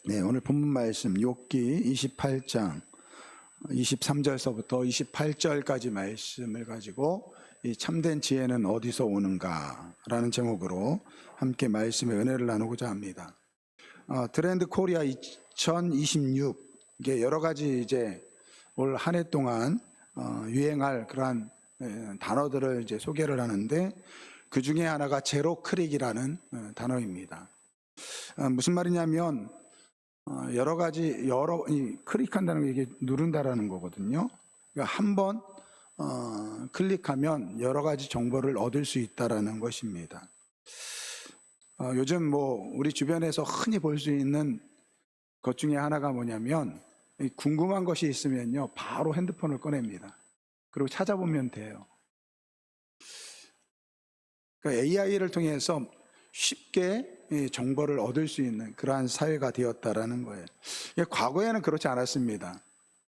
네, 오늘 본문 말씀 욥기 28장 23절서부터 28절까지 말씀을 가지고 이 참된 지혜는 어디서 오는가라는 제목으로 함께 말씀의 은혜를 나누고자 합니다. 트렌드 코리아 2026 이게 여러 가지 이제 올 한 해 동안 유행할 그러한 단어들을 이제 소개를 하는데 그 중에 하나가 제로 클릭이라는 단어입니다. 무슨 말이냐면 여러 가지 클릭한다는 게 이게 누른다라는 거거든요. 그러니까 한번 클릭하면 여러 가지 정보를 얻을 수 있다라는 것입니다. 요즘 뭐 우리 주변에서 흔히 볼 수 있는 것 중에 하나가 뭐냐면 궁금한 것이 있으면요 바로 핸드폰을 꺼냅니다. 그리고 찾아보면 돼요. 그러니까 AI를 통해서 쉽게 정보를 얻을 수 있는 그러한 사회가 되었다라는 거예요. 과거에는 그렇지 않았습니다.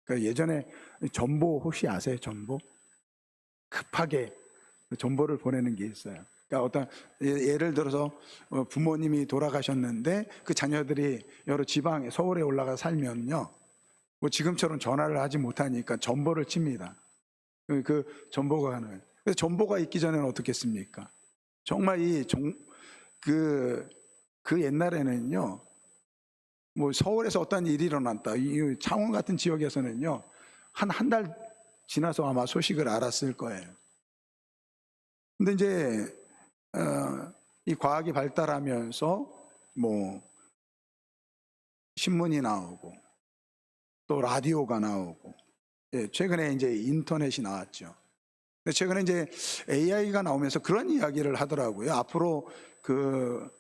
그러니까 예전에 전보 혹시 아세요? 전보? 급하게 정보를 보내는 게 있어요. 그러니까 어떤 예를 들어서 부모님이 돌아가셨는데 그 자녀들이 여러 지방에 서울에 올라가 살면요, 뭐 지금처럼 전화를 하지 못하니까 전보를 칩니다. 그 전보가 가는 거예요. 그래서 전보가 있기 전에는 어떻겠습니까? 정말 그 옛날에는요, 뭐 서울에서 어떤 일이 일어났다, 이 창원 같은 지역에서는요, 한 달 지나서 아마 소식을 알았을 거예요. 근데 이제 이 과학이 발달하면서 뭐 신문이 나오고 또 라디오가 나오고, 최근에 이제 인터넷이 나왔죠. 근데 최근에 이제 AI가 나오면서 그런 이야기를 하더라고요. 앞으로 그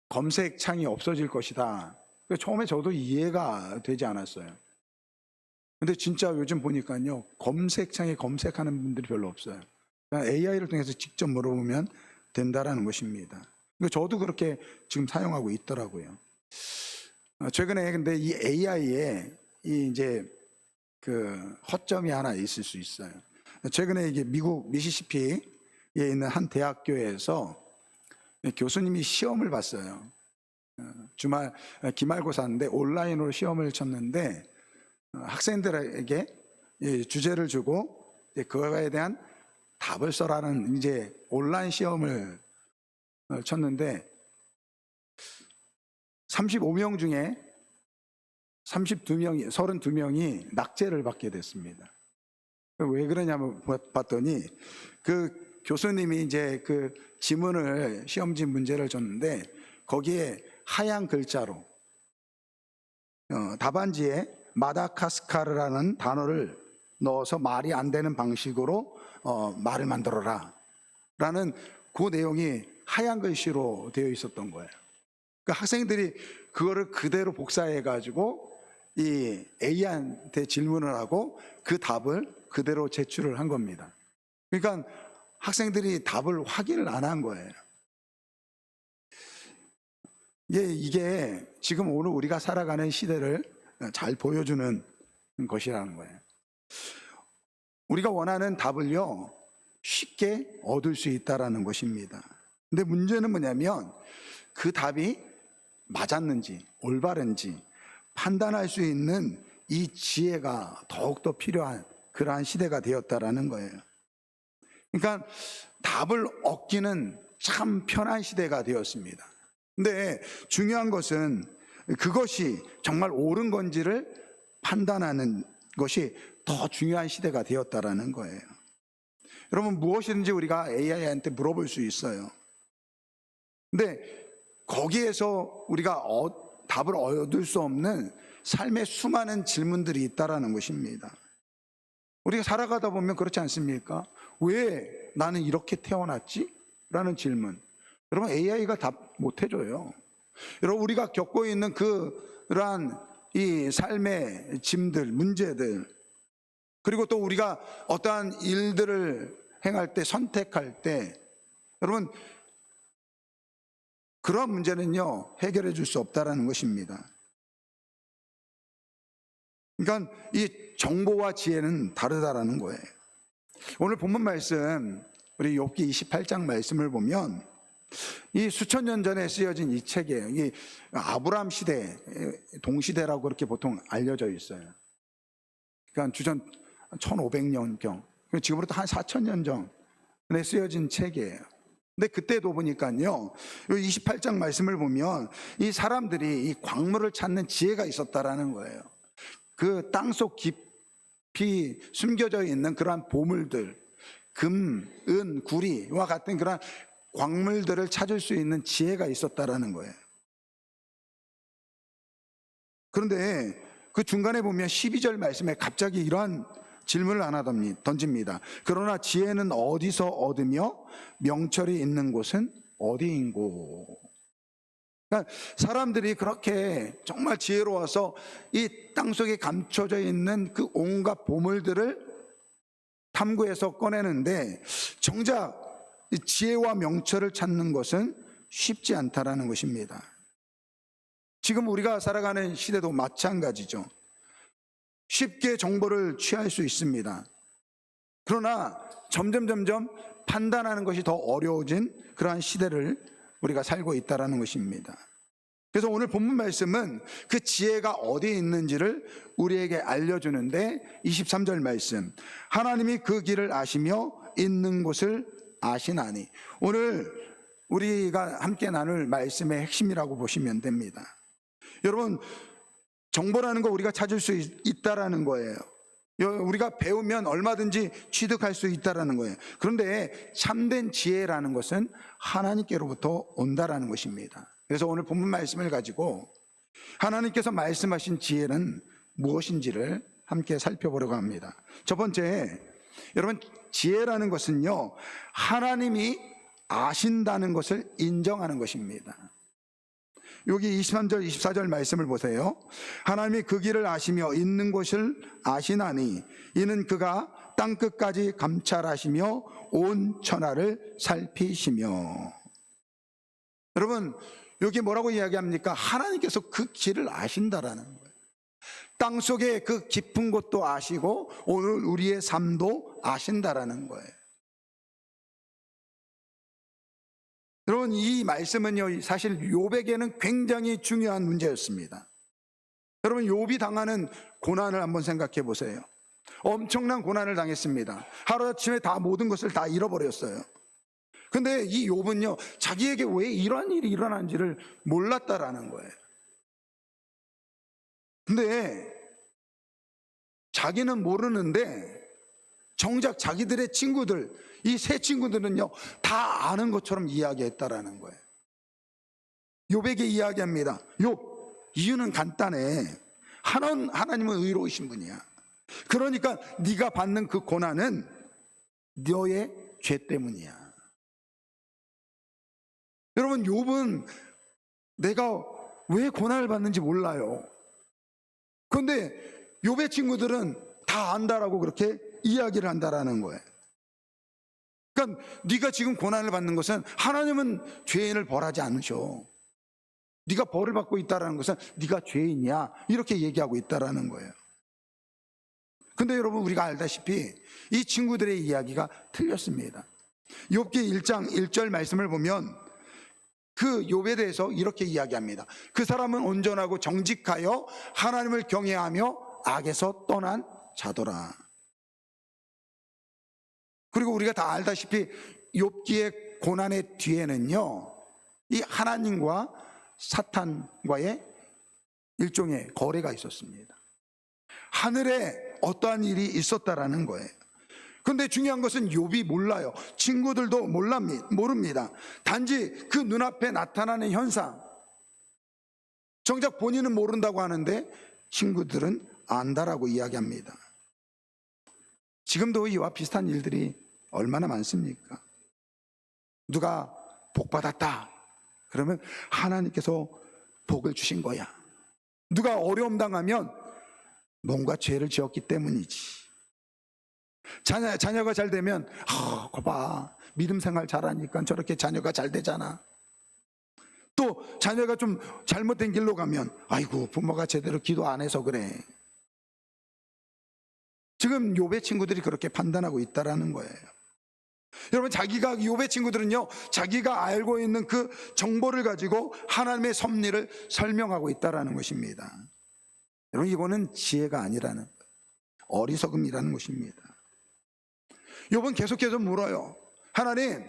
검색창이 없어질 것이다. 처음에 저도 이해가 되지 않았어요. 근데 진짜 요즘 보니까요, 검색창에 검색하는 분들이 별로 없어요. AI를 통해서 직접 물어보면 된다라는 것입니다. 저도 그렇게 지금 사용하고 있더라고요. 최근에 근데 이 AI에 이제 그 허점이 하나 있을 수 있어요. 최근에 이게 미국 미시시피에 있는 한 대학교에서 교수님이 시험을 봤어요. 기말고사인데 온라인으로 시험을 쳤는데 학생들에게 주제를 주고 그거에 대한 답을 써라는 이제 온라인 시험을 쳤는데 35명 중에 32명이 낙제를 받게 됐습니다. 왜 그러냐면 봤더니 그 교수님이 이제 그 시험지 문제를 줬는데 거기에 하얀 글자로 답안지에 마다카스카르라는 단어를 넣어서 말이 안 되는 방식으로 말을 만들어라 라는 그 내용이 하얀 글씨로 되어 있었던 거예요. 그러니까 학생들이 그거를 그대로 복사해 가지고 이 A한테 질문을 하고 그 답을 그대로 제출을 한 겁니다. 그러니까 학생들이 답을 확인을 안 한 거예요. 이게 지금 오늘 우리가 살아가는 시대를 잘 보여주는 것이라는 거예요. 우리가 원하는 답을요 쉽게 얻을 수 있다라는 것입니다. 근데 문제는 뭐냐면 그 답이 맞았는지 올바른지 판단할 수 있는 이 지혜가 더욱더 필요한 그러한 시대가 되었다라는 거예요. 그러니까 답을 얻기는 참 편한 시대가 되었습니다. 근데 중요한 것은 그것이 정말 옳은 건지를 판단하는 것이 더 중요한 시대가 되었다라는 거예요. 여러분, 무엇이든지 우리가 AI한테 물어볼 수 있어요. 근데 거기에서 우리가 답을 얻을 수 없는 삶의 수많은 질문들이 있다라는 것입니다. 우리가 살아가다 보면 그렇지 않습니까? 왜 나는 이렇게 태어났지? 라는 질문. 여러분, AI가 답 못 해줘요. 여러분, 우리가 겪고 있는 그러한 이 삶의 짐들, 문제들, 그리고 또 우리가 어떠한 일들을 행할 때, 선택할 때, 여러분, 그런 문제는요 해결해 줄 수 없다라는 것입니다. 그러니까 이 정보와 지혜는 다르다라는 거예요. 오늘 본문 말씀, 우리 욥기 28장 말씀을 보면 이 수천 년 전에 쓰여진 이 책이에요. 이 아브라함 시대, 동시대라고 그렇게 보통 알려져 있어요. 그러니까 주전 1500년경, 지금으로부터 한 4000년 전에 쓰여진 책이에요. 근데 그때도 보니까요, 이 28장 말씀을 보면 이 사람들이 이 광물을 찾는 지혜가 있었다라는 거예요. 그 땅속 깊이 숨겨져 있는 그러한 보물들, 금, 은, 구리와 같은 그러한 광물들을 찾을 수 있는 지혜가 있었다라는 거예요. 그런데 그 중간에 보면 12절 말씀에 갑자기 이러한 질문을 하나 던집니다. 그러나 지혜는 어디서 얻으며 명철이 있는 곳은 어디인고? 그러니까 사람들이 그렇게 정말 지혜로워서 이 땅속에 감춰져 있는 그 온갖 보물들을 탐구해서 꺼내는데 정작 지혜와 명철을 찾는 것은 쉽지 않다라는 것입니다. 지금 우리가 살아가는 시대도 마찬가지죠. 쉽게 정보를 취할 수 있습니다. 그러나 점점 판단하는 것이 더 어려워진 그러한 시대를 우리가 살고 있다는 것입니다. 그래서 오늘 본문 말씀은 그 지혜가 어디에 있는지를 우리에게 알려주는데 23절 말씀, 하나님이 그 길을 아시며 있는 곳을 아시나니. 오늘 우리가 함께 나눌 말씀의 핵심이라고 보시면 됩니다. 여러분, 정보라는 거 우리가 찾을 수 있다라는 거예요. 우리가 배우면 얼마든지 취득할 수 있다라는 거예요. 그런데 참된 지혜라는 것은 하나님께로부터 온다라는 것입니다. 그래서 오늘 본문 말씀을 가지고 하나님께서 말씀하신 지혜는 무엇인지를 함께 살펴보려고 합니다. 첫 번째, 여러분, 지혜라는 것은요, 하나님이 아신다는 것을 인정하는 것입니다. 여기 23절, 24절 말씀을 보세요. 하나님이 그 길을 아시며 있는 곳을 아시나니 이는 그가 땅끝까지 감찰하시며 온 천하를 살피시며. 여러분, 여기 뭐라고 이야기합니까? 하나님께서 그 길을 아신다라는 거예요. 땅속의 그 깊은 곳도 아시고 오늘 우리의 삶도 아신다라는 거예요. 여러분, 이 말씀은요, 사실 욥에게는 굉장히 중요한 문제였습니다. 여러분, 욥이 당하는 고난을 한번 생각해 보세요. 엄청난 고난을 당했습니다. 하루아침에 다 모든 것을 다 잃어버렸어요. 근데 이 욥은요, 자기에게 왜 이러한 일이 일어난지를 몰랐다라는 거예요. 근데 자기는 모르는데 정작 자기들의 친구들, 이 세 친구들은요, 다 아는 것처럼 이야기했다라는 거예요. 욥에게 이야기합니다. 욥, 이유는 간단해. 하나님은 의로우신 분이야. 그러니까 네가 받는 그 고난은 너의 죄 때문이야. 여러분, 욥은 내가 왜 고난을 받는지 몰라요. 그런데 욥의 친구들은 다 안다라고 그렇게 이야기를 한다라는 거예요. 그러니까 네가 지금 고난을 받는 것은 하나님은 죄인을 벌하지 않으셔. 네가 벌을 받고 있다라는 것은 네가 죄인이야, 이렇게 얘기하고 있다라는 거예요. 근데 여러분, 우리가 알다시피 이 친구들의 이야기가 틀렸습니다. 욥기 1장 1절 말씀을 보면 그 욥에 대해서 이렇게 이야기합니다. 그 사람은 온전하고 정직하여 하나님을 경외하며 악에서 떠난 자더라. 그리고 우리가 다 알다시피 욥기의 고난의 뒤에는요, 이 하나님과 사탄과의 일종의 거래가 있었습니다. 하늘에 어떠한 일이 있었다라는 거예요. 그런데 중요한 것은 욥이 몰라요. 친구들도 모릅니다. 단지 그 눈앞에 나타나는 현상, 정작 본인은 모른다고 하는데 친구들은 안다라고 이야기합니다. 지금도 이와 비슷한 일들이 얼마나 많습니까? 누가 복 받았다 그러면 하나님께서 복을 주신 거야. 누가 어려움 당하면 뭔가 죄를 지었기 때문이지. 자녀가 잘 되면 거봐, 믿음 생활 잘하니까 저렇게 자녀가 잘 되잖아. 또 자녀가 좀 잘못된 길로 가면 아이고, 부모가 제대로 기도 안 해서 그래. 지금 욥의 친구들이 그렇게 판단하고 있다라는 거예요. 여러분, 자기가 욥의 친구들은요, 자기가 알고 있는 그 정보를 가지고 하나님의 섭리를 설명하고 있다라는 것입니다. 여러분, 이거는 지혜가 아니라는, 어리석음이라는 것입니다. 욥은 계속해서 물어요. 하나님,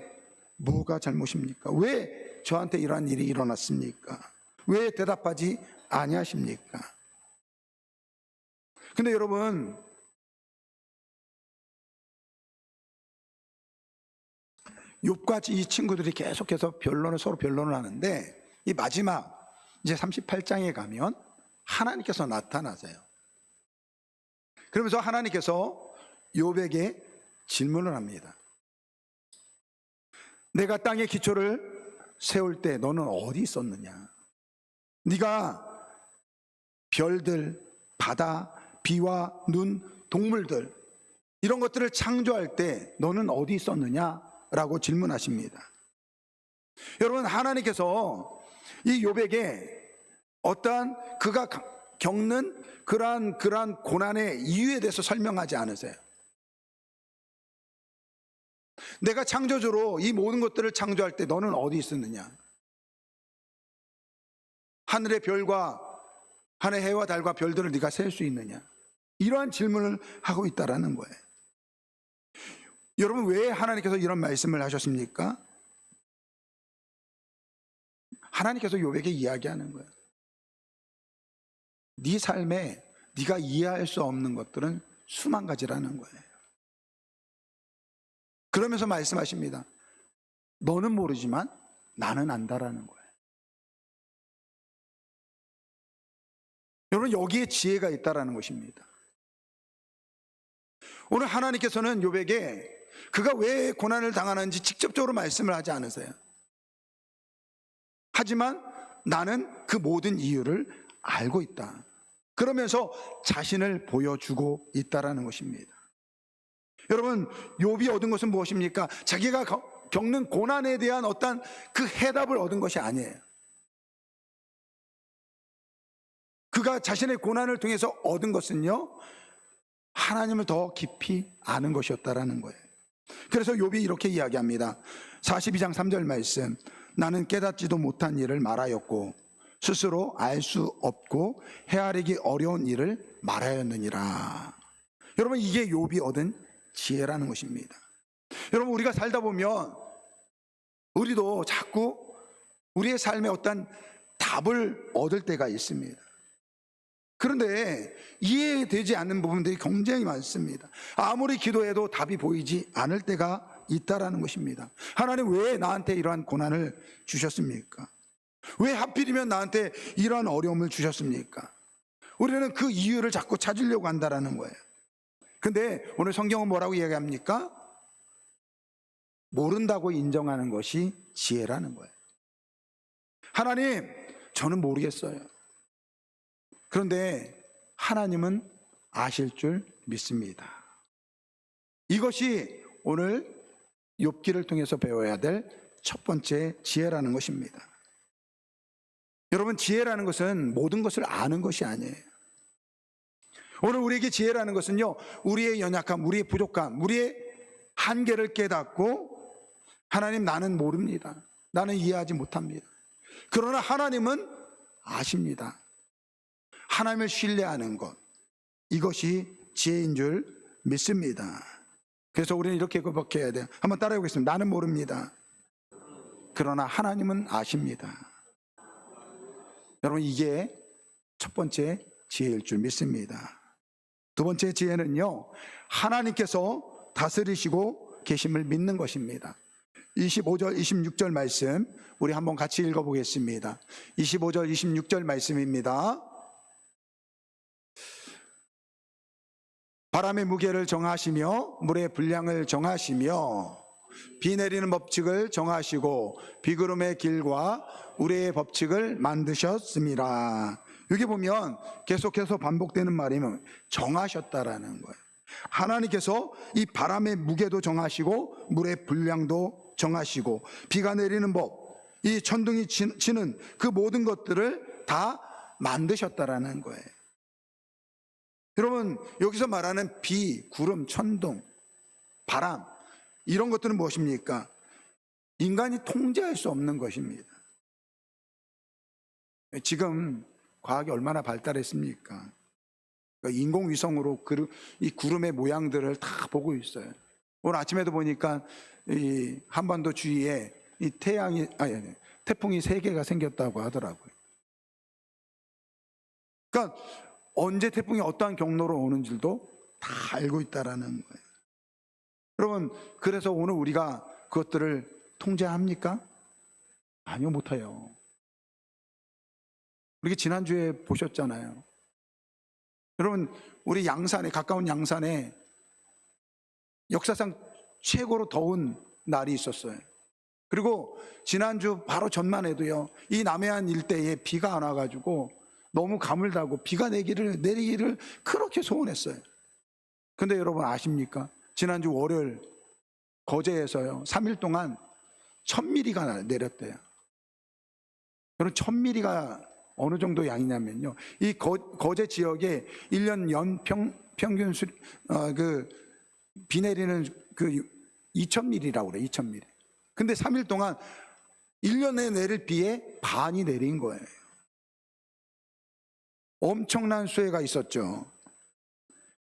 뭐가 잘못입니까? 왜 저한테 이러한 일이 일어났습니까? 왜 대답하지 아니하십니까? 근데 여러분, 욥과 이 친구들이 계속해서 서로 변론을 하는데, 이 마지막 이제 38장에 가면 하나님께서 나타나세요. 그러면서 하나님께서 욥에게 질문을 합니다. 내가 땅의 기초를 세울 때 너는 어디 있었느냐? 네가 별들, 바다, 비와 눈, 동물들, 이런 것들을 창조할 때 너는 어디 있었느냐? 라고 질문하십니다. 여러분, 하나님께서 이 욥에게 어떠한 그가 겪는 그러한 고난의 이유에 대해서 설명하지 않으세요. 내가 창조주로 이 모든 것들을 창조할 때 너는 어디 있었느냐? 하늘의 별과 하늘의 해와 달과 별들을 네가 셀 수 있느냐? 이러한 질문을 하고 있다라는 거예요. 여러분, 왜 하나님께서 이런 말씀을 하셨습니까? 하나님께서 욥에게 이야기하는 거예요. 네 삶에 네가 이해할 수 없는 것들은 수만 가지라는 거예요. 그러면서 말씀하십니다. 너는 모르지만 나는 안다라는 거예요. 여러분, 여기에 지혜가 있다라는 것입니다. 오늘 하나님께서는 욥에게 그가 왜 고난을 당하는지 직접적으로 말씀을 하지 않으세요. 하지만 나는 그 모든 이유를 알고 있다. 그러면서 자신을 보여주고 있다라는 것입니다. 여러분, 욥이 얻은 것은 무엇입니까? 자기가 겪는 고난에 대한 어떤 그 해답을 얻은 것이 아니에요. 그가 자신의 고난을 통해서 얻은 것은요, 하나님을 더 깊이 아는 것이었다라는 거예요. 그래서 욥이 이렇게 이야기합니다. 42장 3절 말씀. 나는 깨닫지도 못한 일을 말하였고 스스로 알 수 없고 헤아리기 어려운 일을 말하였느니라. 여러분, 이게 욥이 얻은 지혜라는 것입니다. 여러분, 우리가 살다 보면 우리도 자꾸 우리의 삶에 어떤 답을 얻을 때가 있습니다. 그런데 이해되지 않는 부분들이 굉장히 많습니다. 아무리 기도해도 답이 보이지 않을 때가 있다라는 것입니다. 하나님, 왜 나한테 이러한 고난을 주셨습니까? 왜 하필이면 나한테 이러한 어려움을 주셨습니까? 우리는 그 이유를 자꾸 찾으려고 한다라는 거예요. 근데 오늘 성경은 뭐라고 이야기합니까? 모른다고 인정하는 것이 지혜라는 거예요. 하나님, 저는 모르겠어요. 그런데 하나님은 아실 줄 믿습니다. 이것이 오늘 욥기를 통해서 배워야 될 첫 번째 지혜라는 것입니다. 여러분, 지혜라는 것은 모든 것을 아는 것이 아니에요. 오늘 우리에게 지혜라는 것은요, 우리의 연약함, 우리의 부족함, 우리의 한계를 깨닫고 하나님, 나는 모릅니다. 나는 이해하지 못합니다. 그러나 하나님은 아십니다. 하나님을 신뢰하는 것, 이것이 지혜인 줄 믿습니다. 그래서 우리는 이렇게 고백해야 돼요. 한번 따라해 보겠습니다. 나는 모릅니다. 그러나 하나님은 아십니다. 여러분, 이게 첫 번째 지혜일 줄 믿습니다. 두 번째 지혜는요, 하나님께서 다스리시고 계심을 믿는 것입니다. 25절, 26절 말씀 우리 한번 같이 읽어보겠습니다. 25절, 26절 말씀입니다. 바람의 무게를 정하시며 물의 분량을 정하시며 비 내리는 법칙을 정하시고 비구름의 길과 우레의 법칙을 만드셨습니다. 여기 보면 계속해서 반복되는 말이면 정하셨다라는 거예요. 하나님께서 이 바람의 무게도 정하시고 물의 분량도 정하시고 비가 내리는 법, 이 천둥이 치는 그 모든 것들을 다 만드셨다라는 거예요. 여러분, 여기서 말하는 비, 구름, 천둥, 바람, 이런 것들은 무엇입니까? 인간이 통제할 수 없는 것입니다. 지금 과학이 얼마나 발달했습니까? 인공위성으로 이 구름의 모양들을 다 보고 있어요. 오늘 아침에도 보니까 이 한반도 주위에 이 태풍이 3개가 생겼다고 하더라고요. 그러니까 언제 태풍이 어떠한 경로로 오는 줄도 다 알고 있다라는 거예요. 여러분, 그래서 오늘 우리가 그것들을 통제합니까? 아니요, 못해요. 우리 지난주에 보셨잖아요. 여러분, 우리 양산에, 가까운 양산에 역사상 최고로 더운 날이 있었어요. 그리고 지난주 바로 전만 해도요, 이 남해안 일대에 비가 안 와가지고 너무 가물다고 비가 내리기를 그렇게 소원했어요. 근데 여러분 아십니까? 지난주 월요일 거제에서요 3일 동안 1000mm가 내렸대요. 여러분 1000mm가 어느 정도 양이냐면요, 이 거제 지역에 1년 평균 비 내리는 2000mm라고 그래요. 2000mm. 근데 3일 동안 1년에 내릴 비의 반이 내린 거예요. 엄청난 수해가 있었죠.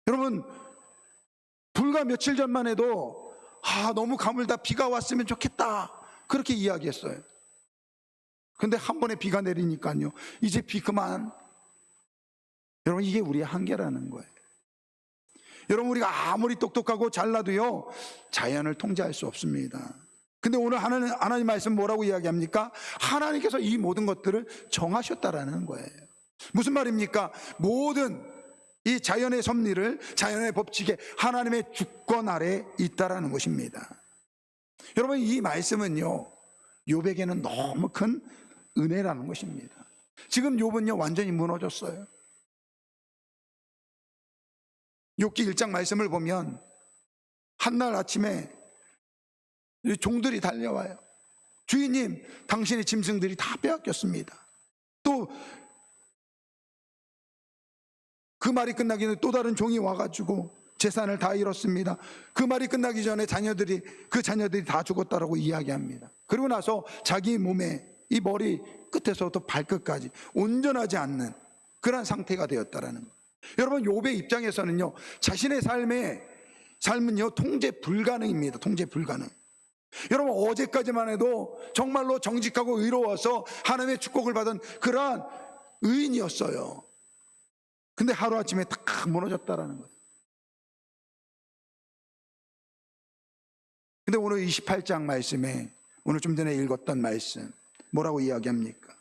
여러분, 불과 며칠 전만 해도 너무 가물다, 비가 왔으면 좋겠다, 그렇게 이야기했어요. 근데 한 번에 비가 내리니까요, 이제 비 그만. 여러분, 이게 우리의 한계라는 거예요. 여러분, 우리가 아무리 똑똑하고 잘나도요 자연을 통제할 수 없습니다. 근데 오늘 하나님 말씀 뭐라고 이야기합니까? 하나님께서 이 모든 것들을 정하셨다라는 거예요. 무슨 말입니까? 모든 이 자연의 섭리를, 자연의 법칙에 하나님의 주권 아래 있다라는 것입니다. 여러분, 이 말씀은요 욥에게는 너무 큰 은혜라는 것입니다. 지금 욥은요 완전히 무너졌어요. 욥기 1장 말씀을 보면 한날 아침에 종들이 달려와요. 주인님, 당신의 짐승들이 다 빼앗겼습니다. 또 그 말이 끝나기 전에 또 다른 종이 와가지고 재산을 다 잃었습니다. 그 말이 끝나기 전에 그 자녀들이 다 죽었다라고 이야기합니다. 그리고 나서 자기 몸에 이 머리 끝에서부터 발끝까지 온전하지 않는 그런 상태가 되었다라는 거예요. 여러분, 욥의 입장에서는요 자신의 삶은요 통제 불가능입니다. 통제 불가능. 여러분, 어제까지만 해도 정말로 정직하고 의로워서 하나님의 축복을 받은 그러한 의인이었어요. 근데 하루아침에 탁 무너졌다라는 거예요. 근데 오늘 28장 말씀에, 오늘 좀 전에 읽었던 말씀 뭐라고 이야기합니까?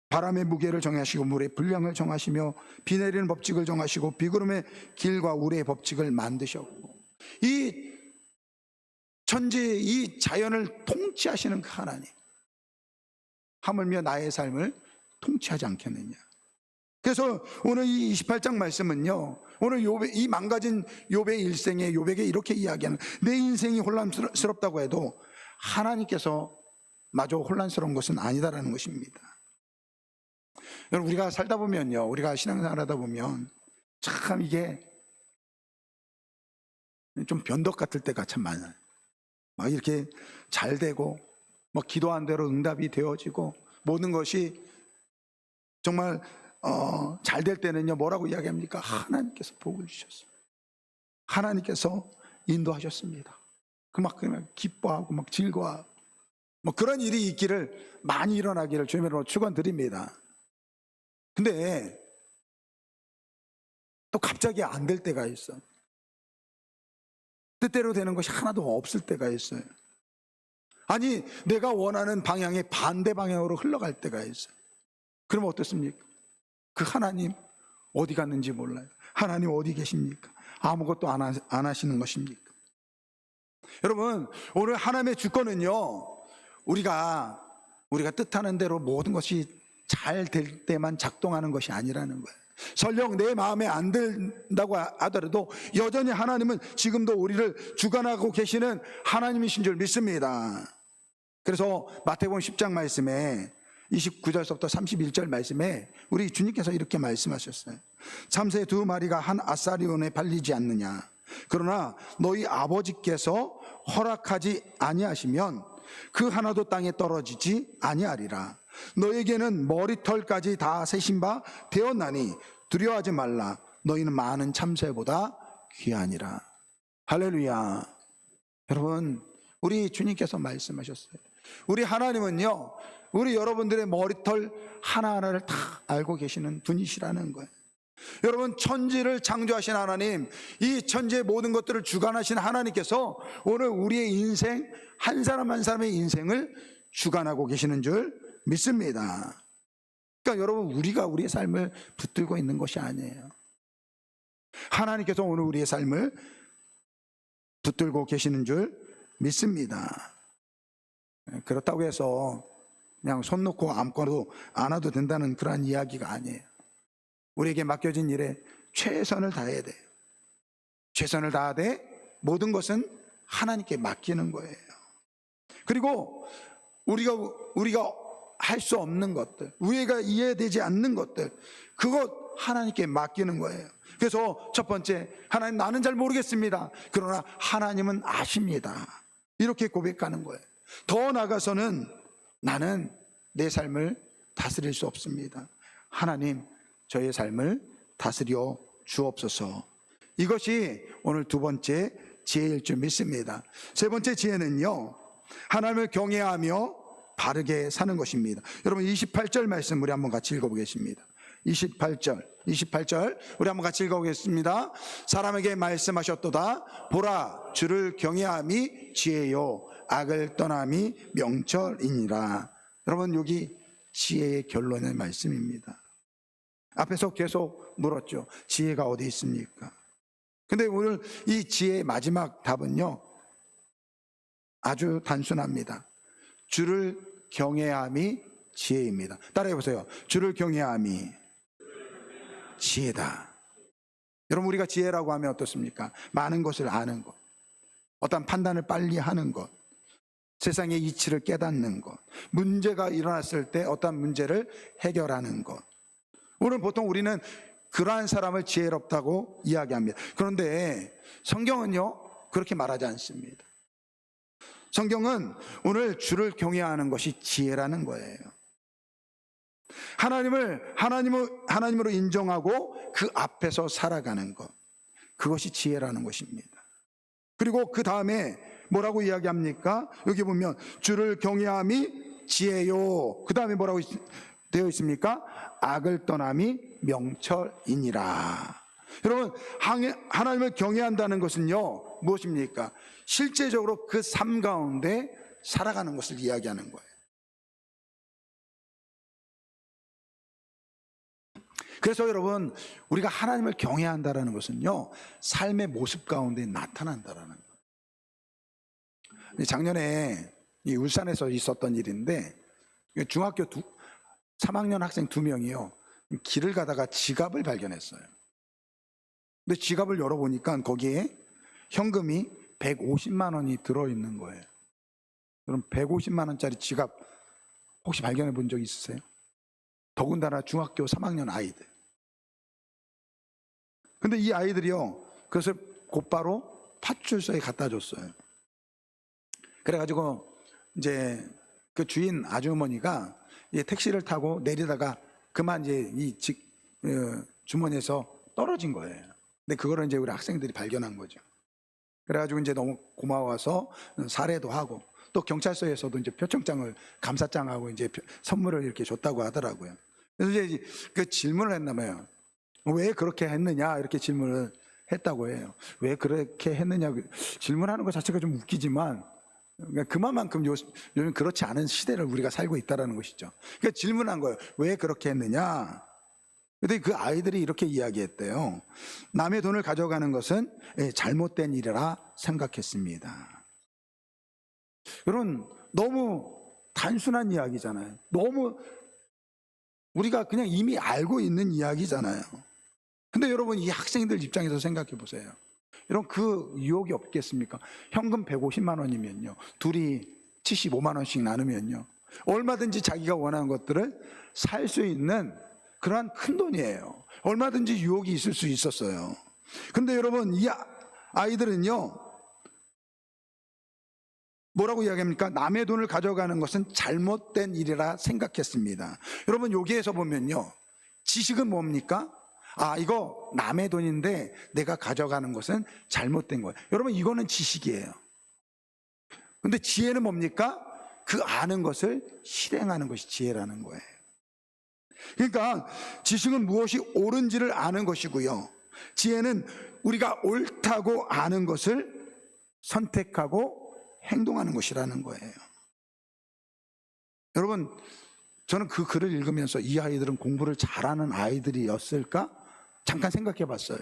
바람의 무게를 정하시고 물의 분량을 정하시며 비 내리는 법칙을 정하시고 비구름의 길과 우레의 법칙을 만드셨고, 이 천지, 이 자연을 통치하시는 그 하나님, 하물며 나의 삶을 통치하지 않겠느냐. 그래서 오늘 이 28장 말씀은요, 오늘 이 망가진 욥의 일생에 욥에게 이렇게 이야기하는, 내 인생이 혼란스럽다고 해도 하나님께서 마저 혼란스러운 것은 아니다라는 것입니다. 여러분, 우리가 살다 보면요, 우리가 신앙생활 하다 보면 참 이게 좀 변덕 같을 때가 참 많아요. 막 이렇게 잘 되고, 막 기도한 대로 응답이 되어지고, 모든 것이 정말 잘 될 때는요 뭐라고 이야기합니까? 하나님께서 복을 주셨어요. 하나님께서 인도하셨습니다. 막 기뻐하고 막 즐거워하고 뭐 그런 일이 있기를, 많이 일어나기를 주님으로 축원드립니다. 근데 또 갑자기 안 될 때가 있어. 뜻대로 되는 것이 하나도 없을 때가 있어요. 아니, 내가 원하는 방향의 반대 방향으로 흘러갈 때가 있어요. 그러면 어떻습니까? 그 하나님 어디 갔는지 몰라요. 하나님 어디 계십니까? 아무것도 안 하시는 것입니까? 여러분, 오늘 하나님의 주권은요 우리가 뜻하는 대로 모든 것이 잘 될 때만 작동하는 것이 아니라는 거예요. 설령 내 마음에 안 된다고 하더라도 여전히 하나님은 지금도 우리를 주관하고 계시는 하나님이신 줄 믿습니다. 그래서 마태복음 10장 말씀에 29절부터 31절 말씀에 우리 주님께서 이렇게 말씀하셨어요. 참새 2마리가 한 아사리온에 팔리지 않느냐? 그러나 너희 아버지께서 허락하지 아니하시면 그 하나도 땅에 떨어지지 아니하리라. 너에게는 머리털까지 다 세신 바 되었나니 두려워하지 말라. 너희는 많은 참새보다 귀하니라. 할렐루야. 여러분, 우리 주님께서 말씀하셨어요. 우리 하나님은요, 우리 여러분들의 머리털 하나하나를 다 알고 계시는 분이시라는 거예요. 여러분, 천지를 창조하신 하나님, 이 천지의 모든 것들을 주관하신 하나님께서 오늘 우리의 인생, 한 사람 한 사람의 인생을 주관하고 계시는 줄 믿습니다. 그러니까 여러분, 우리가 우리의 삶을 붙들고 있는 것이 아니에요. 하나님께서 오늘 우리의 삶을 붙들고 계시는 줄 믿습니다. 그렇다고 해서 그냥 손 놓고 아무거나 안 와도 된다는 그런 이야기가 아니에요. 우리에게 맡겨진 일에 최선을 다해야 돼요. 최선을 다하되 모든 것은 하나님께 맡기는 거예요. 그리고 우리가 할 수 없는 것들, 우리가 이해되지 않는 것들, 그것 하나님께 맡기는 거예요. 그래서 첫 번째, 하나님, 나는 잘 모르겠습니다. 그러나 하나님은 아십니다. 이렇게 고백하는 거예요. 더 나아가서는 나는 내 삶을 다스릴 수 없습니다. 하나님, 저의 삶을 다스려 주옵소서. 이것이 오늘 두 번째 지혜일 줄 믿습니다. 세 번째 지혜는요, 하나님을 경외하며 바르게 사는 것입니다. 여러분, 28절 말씀 우리 한번 같이 읽어보겠습니다. 28절 우리 한번 같이 읽어보겠습니다. 사람에게 말씀하셨도다. 보라, 주를 경외함이 지혜요 악을 떠남이 명철이니라. 여러분, 여기 지혜의 결론의 말씀입니다. 앞에서 계속 물었죠. 지혜가 어디 있습니까? 근데 오늘 이 지혜의 마지막 답은요, 아주 단순합니다. 주를 경외함이 지혜입니다. 따라해 보세요. 주를 경외함이 지혜다. 여러분, 우리가 지혜라고 하면 어떻습니까? 많은 것을 아는 것, 어떤 판단을 빨리 하는 것, 세상의 이치를 깨닫는 것, 문제가 일어났을 때 어떤 문제를 해결하는 것. 오늘 보통 우리는 그러한 사람을 지혜롭다고 이야기합니다. 그런데 성경은요, 그렇게 말하지 않습니다. 성경은 오늘 주를 경외하는 것이 지혜라는 거예요. 하나님으로 인정하고 그 앞에서 살아가는 것, 그것이 지혜라는 것입니다. 그리고 그 다음에 뭐라고 이야기합니까? 여기 보면 주를 경외함이 지혜요, 그 다음에 뭐라고 되어 있습니까? 악을 떠남이 명철이니라. 여러분, 하나님을 경외한다는 것은요, 무엇입니까? 실제적으로 그 삶 가운데 살아가는 것을 이야기하는 거예요. 그래서 여러분, 우리가 하나님을 경외한다는 것은요, 삶의 모습 가운데 나타난다는 거예요. 작년에 이 울산에서 있었던 일인데, 중학교 3학년 학생 2명이요 길을 가다가 지갑을 발견했어요. 근데 지갑을 열어보니까 거기에 현금이 150만 원이 들어있는 거예요. 그럼 150만 원짜리 지갑 혹시 발견해 본 적 있으세요? 더군다나 중학교 3학년 아이들. 근데 이 아이들이요, 그것을 곧바로 파출소에 갖다 줬어요. 그래가지고 이제 그 주인 아주머니가 이제 택시를 타고 내리다가 그만 이제 이 주머니에서 떨어진 거예요. 근데 그거를 이제 우리 학생들이 발견한 거죠. 그래가지고 이제 너무 고마워서 사례도 하고, 또 경찰서에서도 이제 표창장을, 감사장하고 이제 선물을 이렇게 줬다고 하더라고요. 그래서 이제 그 질문을 했나 봐요. 왜 그렇게 했느냐, 이렇게 질문을 했다고 해요. 왜 그렇게 했느냐 질문하는 것 자체가 좀 웃기지만, 그만큼 요즘 그렇지 않은 시대를 우리가 살고 있다는 것이죠. 그러니까 질문한 거예요. 왜 그렇게 했느냐? 근데 그 아이들이 이렇게 이야기했대요. 남의 돈을 가져가는 것은 잘못된 일이라 생각했습니다. 여러분, 너무 단순한 이야기잖아요. 너무 우리가 그냥 이미 알고 있는 이야기잖아요. 근데 여러분, 이 학생들 입장에서 생각해 보세요. 여러분, 그 유혹이 없겠습니까? 현금 150만 원이면요, 둘이 75만 원씩 나누면요, 얼마든지 자기가 원하는 것들을 살 수 있는 그러한 큰 돈이에요. 얼마든지 유혹이 있을 수 있었어요. 근데 여러분, 이 아이들은요, 뭐라고 이야기합니까? 남의 돈을 가져가는 것은 잘못된 일이라 생각했습니다. 여러분, 여기에서 보면요, 지식은 뭡니까? 아, 이거 남의 돈인데 내가 가져가는 것은 잘못된 거예요. 여러분, 이거는 지식이에요. 근데 지혜는 뭡니까? 그 아는 것을 실행하는 것이 지혜라는 거예요. 그러니까 지식은 무엇이 옳은지를 아는 것이고요, 지혜는 우리가 옳다고 아는 것을 선택하고 행동하는 것이라는 거예요. 여러분, 저는 그 글을 읽으면서 이 아이들은 공부를 잘하는 아이들이었을까? 잠깐 생각해 봤어요.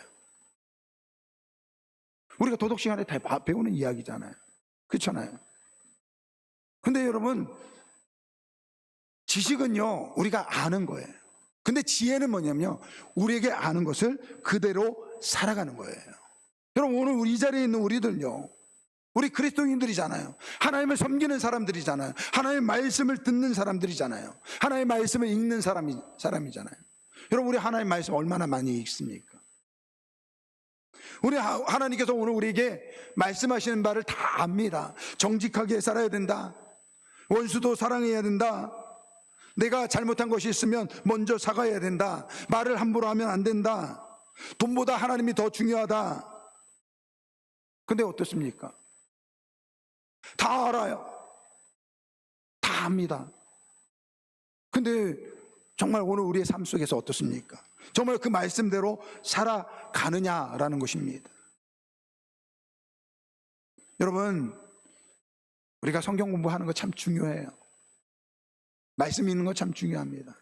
우리가 도덕 시간에 다 배우는 이야기잖아요. 그렇잖아요. 근데 여러분, 지식은요, 우리가 아는 거예요. 근데 지혜는 뭐냐면요, 우리에게 아는 것을 그대로 살아가는 거예요. 여러분, 오늘 우리 이 자리에 있는 우리들요, 우리 그리스도인들이잖아요. 하나님을 섬기는 사람들이잖아요. 하나님의 말씀을 듣는 사람들이잖아요. 하나님의 말씀을 읽는 사람이잖아요. 여러분, 우리 하나님의 말씀 얼마나 많이 읽습니까? 우리 하나님께서 오늘 우리에게 말씀하시는 바를 다 압니다. 정직하게 살아야 된다. 원수도 사랑해야 된다. 내가 잘못한 것이 있으면 먼저 사과해야 된다. 말을 함부로 하면 안 된다. 돈보다 하나님이 더 중요하다. 근데 어떻습니까? 다 알아요. 다 압니다. 근데 정말 오늘 우리의 삶 속에서 어떻습니까? 정말 그 말씀대로 살아가느냐라는 것입니다. 여러분, 우리가 성경 공부하는 거 참 중요해요. 말씀 읽는 거 참 중요합니다.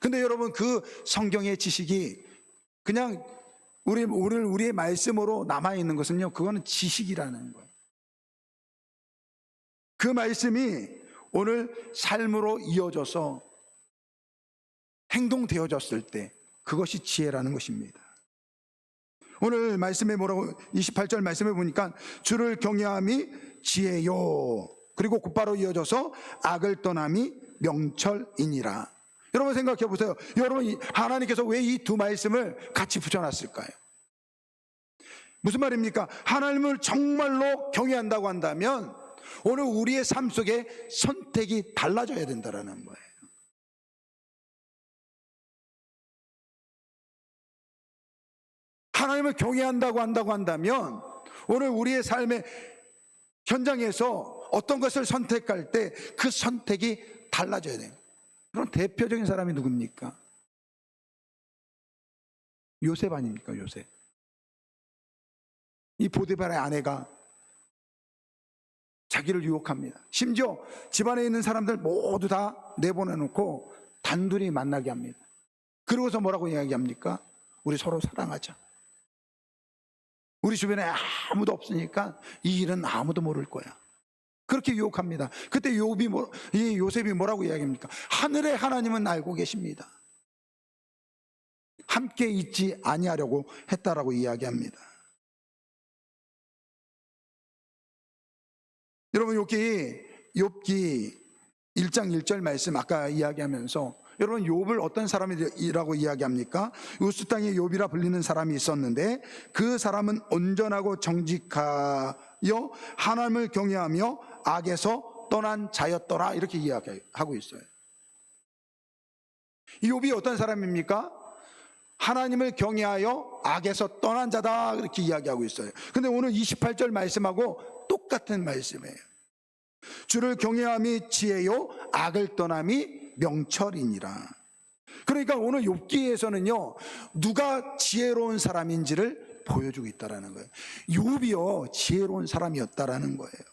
근데 여러분, 그 성경의 지식이 그냥 우리의 말씀으로 남아있는 것은요, 그거는 지식이라는 거예요. 그 말씀이 오늘 삶으로 이어져서 행동되어졌을 때 그것이 지혜라는 것입니다. 오늘 말씀에 뭐라고, 28절 말씀에 보니까 주를 경외함이 지혜요, 그리고 곧바로 이어져서 악을 떠남이 명철이니라. 여러분 생각해 보세요. 여러분, 하나님께서 왜 이 두 말씀을 같이 붙여놨을까요? 무슨 말입니까? 하나님을 정말로 경외한다고 한다면 오늘 우리의 삶 속에 선택이 달라져야 된다는 거예요. 하나님을 경외한다고 한다면 오늘 우리의 삶의 현장에서 어떤 것을 선택할 때 그 선택이 달라져야 돼요. 그럼 대표적인 사람이 누굽니까? 요셉 아닙니까? 요셉. 이 보디발의 아내가 자기를 유혹합니다. 심지어 집안에 있는 사람들 모두 다 내보내놓고 단둘이 만나게 합니다. 그러고서 뭐라고 이야기합니까? 우리 서로 사랑하자. 우리 주변에 아무도 없으니까 이 일은 아무도 모를 거야. 그렇게 유혹합니다. 그때 요셉이 뭐라고 이야기합니까? 하늘의 하나님은 알고 계십니다. 함께 있지 아니하려고 했다라고 이야기합니다. 여러분, 욥기 1장 1절 말씀 아까 이야기하면서, 여러분, 욥을 어떤 사람이라고 이야기합니까? 우스 땅에 욥이라 불리는 사람이 있었는데 그 사람은 온전하고 정직하여 하나님을 경외하며 악에서 떠난 자였더라, 이렇게 이야기하고 있어요. 이 욥이 어떤 사람입니까? 하나님을 경외하여 악에서 떠난 자다, 이렇게 이야기하고 있어요. 근데 오늘 28절 말씀하고 똑같은 말씀이에요. 주를 경외함이 지혜요, 악을 떠남이 명철이니라. 그러니까 오늘 욥기에서는요, 누가 지혜로운 사람인지를 보여주고 있다라는 거예요. 욥이요, 지혜로운 사람이었다라는 거예요.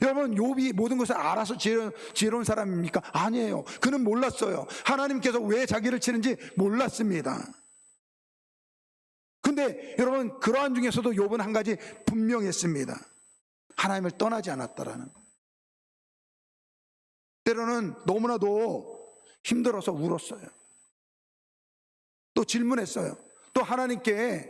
여러분, 욥이 모든 것을 알아서 지혜로운 사람입니까? 아니에요. 그는 몰랐어요. 하나님께서 왜 자기를 치는지 몰랐습니다. 근데 여러분, 그러한 중에서도 욥은 한 가지 분명했습니다. 하나님을 떠나지 않았다라는 거. 때로는 너무나도 힘들어서 울었어요. 또 질문했어요. 또 하나님께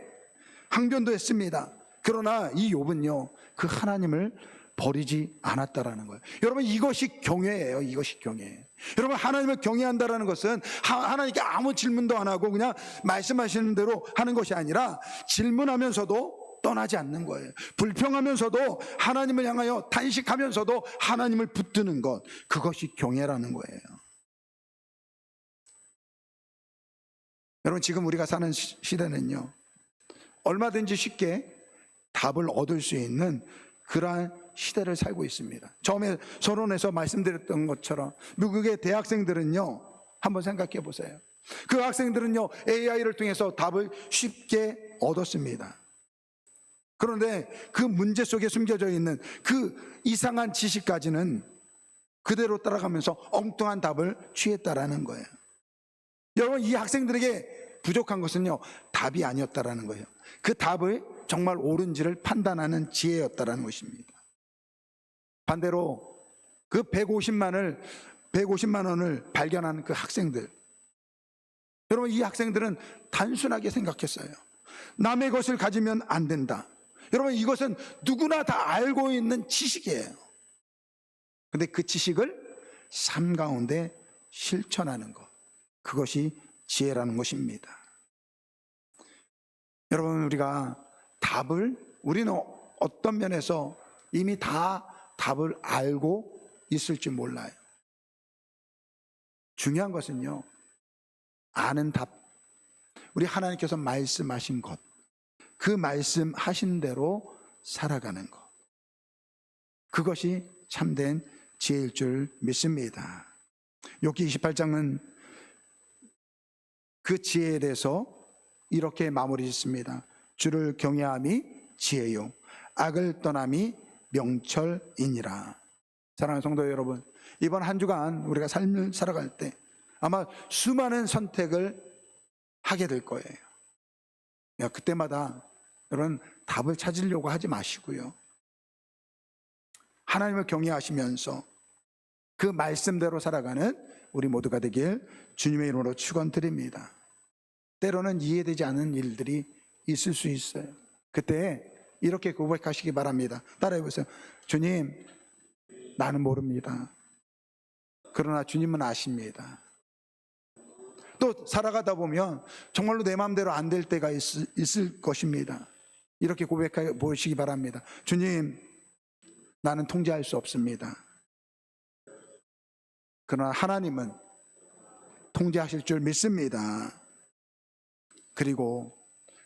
항변도 했습니다. 그러나 이 욥은요, 그 하나님을 버리지 않았다라는 거예요. 여러분, 이것이 경외예요. 이것이 경외. 여러분, 하나님을 경외한다라는 것은 하나님께 아무 질문도 안 하고 그냥 말씀하시는 대로 하는 것이 아니라 질문하면서도 떠나지 않는 거예요. 불평하면서도 하나님을 향하여 탄식하면서도 하나님을 붙드는 것, 그것이 경외라는 거예요. 여러분, 지금 우리가 사는 시대는요, 얼마든지 쉽게 답을 얻을 수 있는 그러한 시대를 살고 있습니다. 처음에 서론에서 말씀드렸던 것처럼 미국의 대학생들은요, 한번 생각해 보세요. 그 학생들은요, AI를 통해서 답을 쉽게 얻었습니다. 그런데 그 문제 속에 숨겨져 있는 그 이상한 지식까지는 그대로 따라가면서 엉뚱한 답을 취했다라는 거예요. 여러분, 이 학생들에게 부족한 것은요, 답이 아니었다라는 거예요. 그 답을 정말 옳은지를 판단하는 지혜였다라는 것입니다. 반대로 그 150만 원을 발견한 그 학생들, 여러분, 이 학생들은 단순하게 생각했어요. 남의 것을 가지면 안 된다. 여러분, 이것은 누구나 다 알고 있는 지식이에요. 근데 그 지식을 삶 가운데 실천하는 것, 그것이 지혜라는 것입니다. 여러분, 우리는 어떤 면에서 이미 다 답을 알고 있을지 몰라요. 중요한 것은요, 아는 답, 우리 하나님께서 말씀하신 것, 그 말씀하신 대로 살아가는 것, 그것이 참된 지혜일 줄 믿습니다. 욥기 28장은 그 지혜에 대해서 이렇게 마무리 짓습니다. 주를 경외함이 지혜요, 악을 떠남이 명철이니라. 사랑하는 성도 여러분, 이번 한 주간 우리가 삶을 살아갈 때 아마 수많은 선택을 하게 될 거예요. 그때마다 여러분, 답을 찾으려고 하지 마시고요, 하나님을 경외하시면서 그 말씀대로 살아가는 우리 모두가 되길 주님의 이름으로 축원드립니다. 때로는 이해되지 않는 일들이 있을 수 있어요. 그때 이렇게 고백하시기 바랍니다. 따라해 보세요. 주님, 나는 모릅니다. 그러나 주님은 아십니다. 또 살아가다 보면 정말로 내 마음대로 안 될 때가 있을 것입니다. 이렇게 고백해 보시기 바랍니다. 주님, 나는 통제할 수 없습니다. 그러나 하나님은 통제하실 줄 믿습니다. 그리고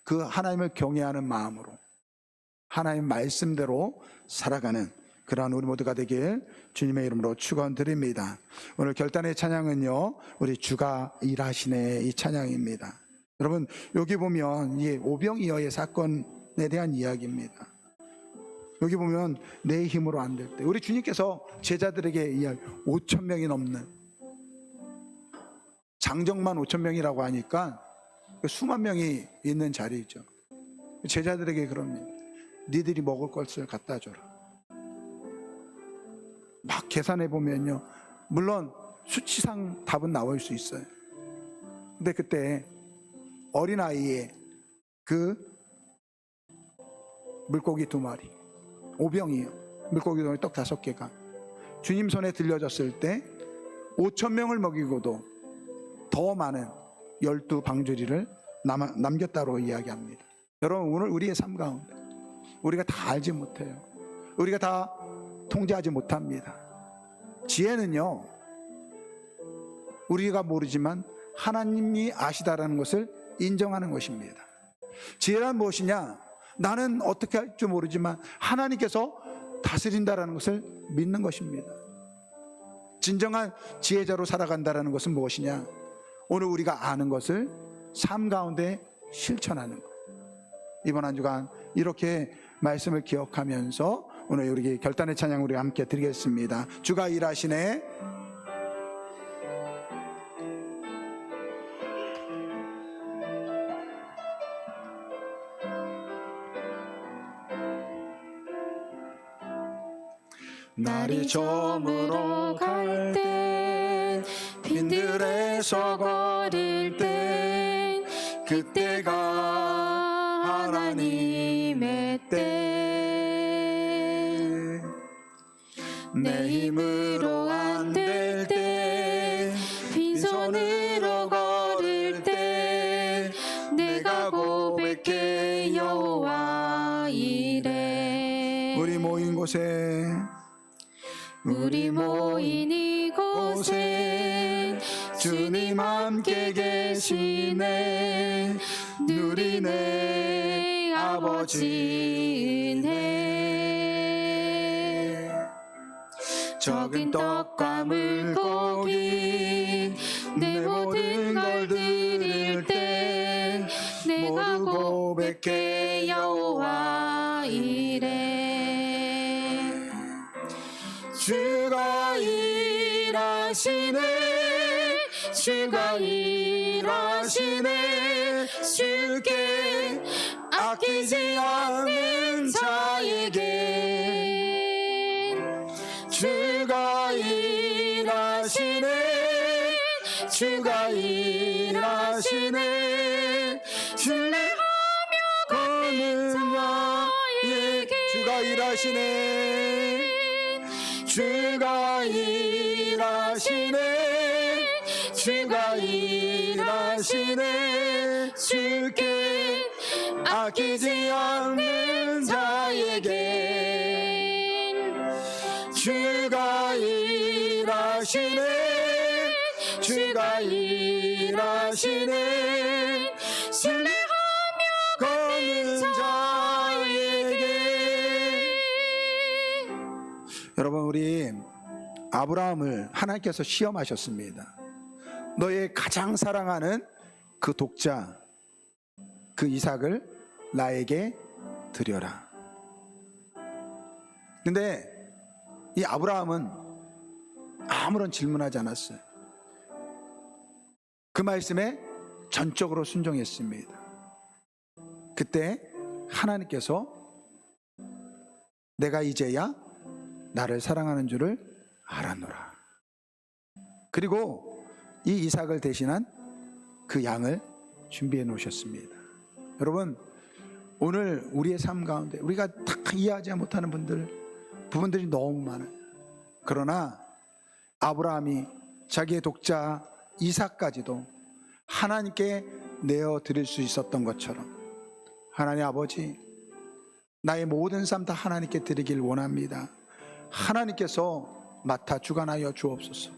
그 하나님을 경외하는 마음으로 하나님 말씀대로 살아가는 그러한 우리 모두가 되길 주님의 이름으로 축원드립니다. 오늘 결단의 찬양은요, 우리 주가 일하시네, 이 찬양입니다. 여러분, 여기 보면 이 오병이어의 사건에 대한 이야기입니다. 여기 보면 내 힘으로 안 될 때, 우리 주님께서 제자들에게 이야기, 5,000명이 넘는, 장정만 5,000명이라고 하니까 수만 명이 있는 자리죠. 제자들에게 그럽니다. 니들이 먹을 것을 갖다 줘라. 막 계산해 보면요, 물론 수치상 답은 나올 수 있어요. 근데 그때 어린아이의 그 물고기 2마리, 오병이요, 물고기 2마리, 떡 5개가 주님 손에 들려졌을 때 5,000명을 먹이고도 더 많은 12방주리를 남겼다고 이야기합니다. 여러분, 오늘 우리의 삶 가운데 우리가 다 알지 못해요. 우리가 다 통제하지 못합니다. 지혜는요, 우리가 모르지만 하나님이 아시다라는 것을 인정하는 것입니다. 지혜란 무엇이냐? 나는 어떻게 할 줄 모르지만 하나님께서 다스린다라는 것을 믿는 것입니다. 진정한 지혜자로 살아간다라는 것은 무엇이냐? 오늘 우리가 아는 것을 삶 가운데 실천하는 것. 이번 한 주간 이렇게 말씀을 기억하면서 오늘 우리 결단의 찬양 우리 함께 드리겠습니다. 주가 일하시네. 날이 저물어 갈 땐 빈들에서 걸을 땐 그때가 하나님의 때. 내 힘으로 안 될 때, 빈손으로 걸을 때 내가 고백해 여호와 주님 함께 계시네. 누리네 아버지네. 적은 떡과 물고기 내 모든 걸 드릴 때 내가 고백해 여호와 이래. 주가 일하시네. 주가 일하시네. 주께 아끼지 않는 자에게 주가 일하시네. 주가 일하시네. 신뢰하며 걷는 자에게 주가 일하시네. 주가 일하시네. 주가 일하시네. 주께 아끼지 않는 자에게 주가 일하시네. 주가 일하시네. 신뢰하며 걷는 자에게. 여러분, 우리 아브라함을 하나님께서 시험하셨습니다. 너의 가장 사랑하는 그 독자, 그 이삭을 나에게 드려라. 근데 이 아브라함은 아무런 질문하지 않았어요. 그 말씀에 전적으로 순종했습니다. 그때 하나님께서 내가 이제야 나를 사랑하는 줄을 알았노라. 그리고 이 이삭을 대신한 그 양을 준비해 놓으셨습니다. 여러분, 오늘 우리의 삶 가운데 우리가 다 이해하지 못하는 부분들이 너무 많아요. 그러나 아브라함이 자기의 독자 이삭까지도 하나님께 내어드릴 수 있었던 것처럼, 하나님 아버지, 나의 모든 삶 다 하나님께 드리길 원합니다. 하나님께서 맡아 주관하여 주옵소서.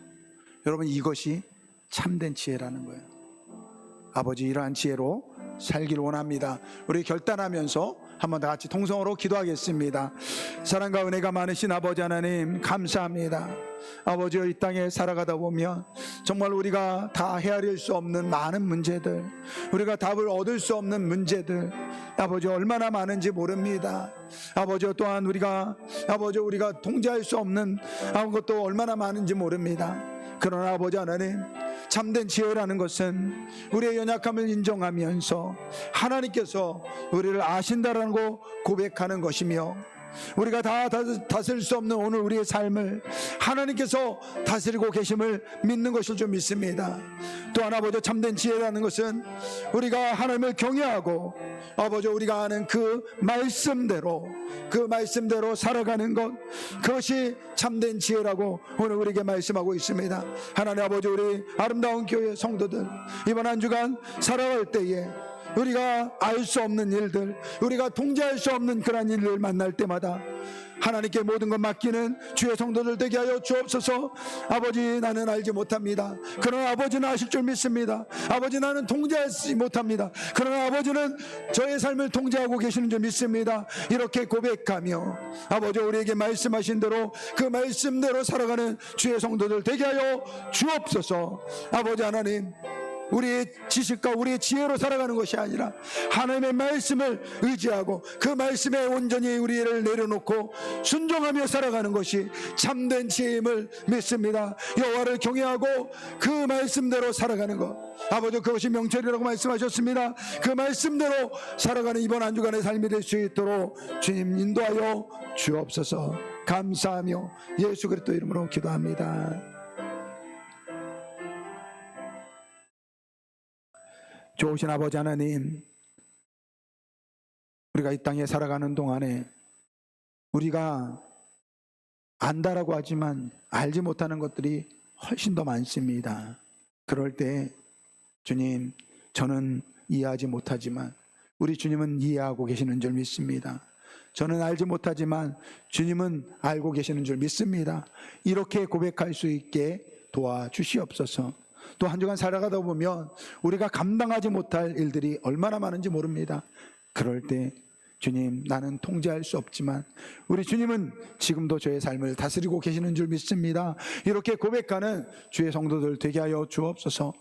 여러분, 이것이 참된 지혜라는 거예요. 아버지, 이러한 지혜로 살길 원합니다. 우리 결단하면서 한번 다 같이 통성으로 기도하겠습니다. 사랑과 은혜가 많으신 아버지 하나님, 감사합니다. 아버지여, 이 땅에 살아가다 보면 정말 우리가 다 헤아릴 수 없는 많은 문제들, 우리가 답을 얻을 수 없는 문제들, 아버지 얼마나 많은지 모릅니다. 아버지 또한 우리가 통제할 수 없는 것도 얼마나 많은지 모릅니다. 그러나 아버지 하나님, 참된 지혜라는 것은 우리의 연약함을 인정하면서 하나님께서 우리를 아신다라는 거 고백하는 것이며, 우리가 다 다스릴 수 없는 오늘 우리의 삶을 하나님께서 다스리고 계심을 믿는 것을 좀 믿습니다. 또한 아버지, 참된 지혜라는 것은 우리가 하나님을 경외하고 아버지 우리가 아는 그 말씀대로 살아가는 것, 그것이 참된 지혜라고 오늘 우리에게 말씀하고 있습니다. 하나님 아버지, 우리 아름다운 교회 성도들 이번 한 주간 살아갈 때에 우리가 알 수 없는 일들, 우리가 통제할 수 없는 그런 일을 만날 때마다 하나님께 모든 것 맡기는 주의 성도들 되게 하여 주옵소서. 아버지, 나는 알지 못합니다. 그러나 아버지는 아실 줄 믿습니다. 아버지, 나는 통제하지 못합니다. 그러나 아버지는 저의 삶을 통제하고 계시는 줄 믿습니다. 이렇게 고백하며 아버지, 우리에게 말씀하신 대로 그 말씀대로 살아가는 주의 성도들 되게 하여 주옵소서. 아버지 하나님, 우리의 지식과 우리의 지혜로 살아가는 것이 아니라 하나님의 말씀을 의지하고 그 말씀에 온전히 우리를 내려놓고 순종하며 살아가는 것이 참된 지혜임을 믿습니다. 여호와를 경외하고 그 말씀대로 살아가는 것, 아버지, 그것이 명철이라고 말씀하셨습니다. 그 말씀대로 살아가는 이번 한 주간의 삶이 될 수 있도록 주님 인도하여 주옵소서. 감사하며 예수 그리스도 이름으로 기도합니다. 좋으신 아버지 하나님, 우리가 이 땅에 살아가는 동안에 우리가 안다라고 하지만 알지 못하는 것들이 훨씬 더 많습니다. 그럴 때 주님, 저는 이해하지 못하지만 우리 주님은 이해하고 계시는 줄 믿습니다. 저는 알지 못하지만 주님은 알고 계시는 줄 믿습니다. 이렇게 고백할 수 있게 도와주시옵소서. 또 한 주간 살아가다 보면 우리가 감당하지 못할 일들이 얼마나 많은지 모릅니다. 그럴 때 주님, 나는 통제할 수 없지만 우리 주님은 지금도 저의 삶을 다스리고 계시는 줄 믿습니다. 이렇게 고백하는 주의 성도들 되게 하여 주옵소서.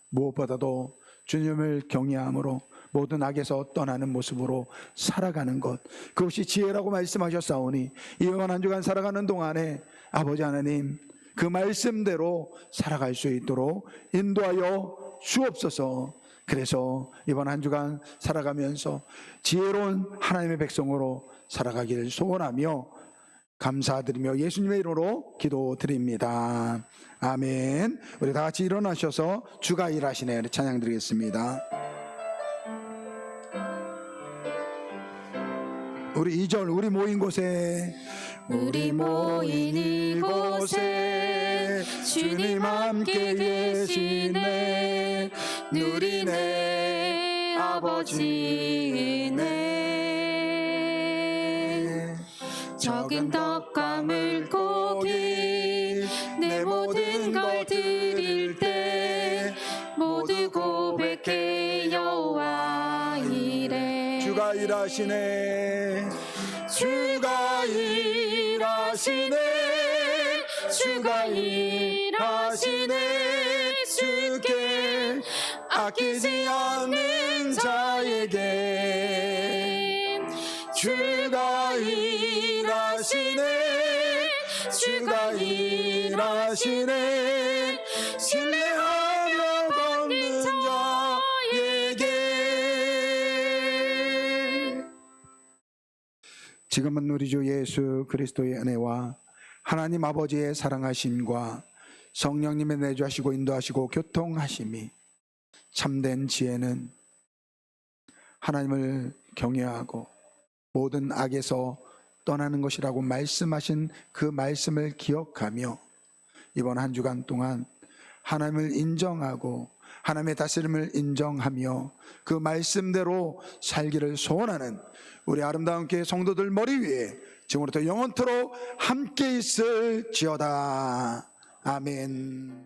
무엇보다도 주님을 경외함으로 모든 악에서 떠나는 모습으로 살아가는 것, 그것이 지혜라고 말씀하셨사오니 이번 한 주간 살아가는 동안에 아버지 하나님, 그 말씀대로 살아갈 수 있도록 인도하여 주옵소서. 그래서 이번 한 주간 살아가면서 지혜로운 하나님의 백성으로 살아가기를 소원하며 감사드리며 예수님의 이름으로 기도드립니다. 아멘. 우리 다 같이 일어나셔서 주가 일하시네 찬양 드리겠습니다. 우리 2절, 우리 모인 곳에, 우리 모인 이곳에 주님 함께 계시네. 누리네 아버지네. 적은 떡과 물고기 내 모든 걸 드릴 때 모두 고백해 여호와 이래. 주가 일하시네, 주가 일하시네. 주가 일하시네. 주께 아끼지 않는 자에게 주가 일하시네. 주가 일하시네. 신뢰하며 걷는 자에게. 지금은 우리 주 예수 그리스도의 은혜와 하나님 아버지의 사랑하심과 성령님의 내주하시고 인도하시고 교통하심이, 참된 지혜는 하나님을 경외하고 모든 악에서 떠나는 것이라고 말씀하신 그 말씀을 기억하며 이번 한 주간 동안 하나님을 인정하고 하나님의 다스림을 인정하며 그 말씀대로 살기를 소원하는 우리 아름다운 교회 성도들 머리 위에 지금부터 영원토록 함께 있을지어다. 아멘.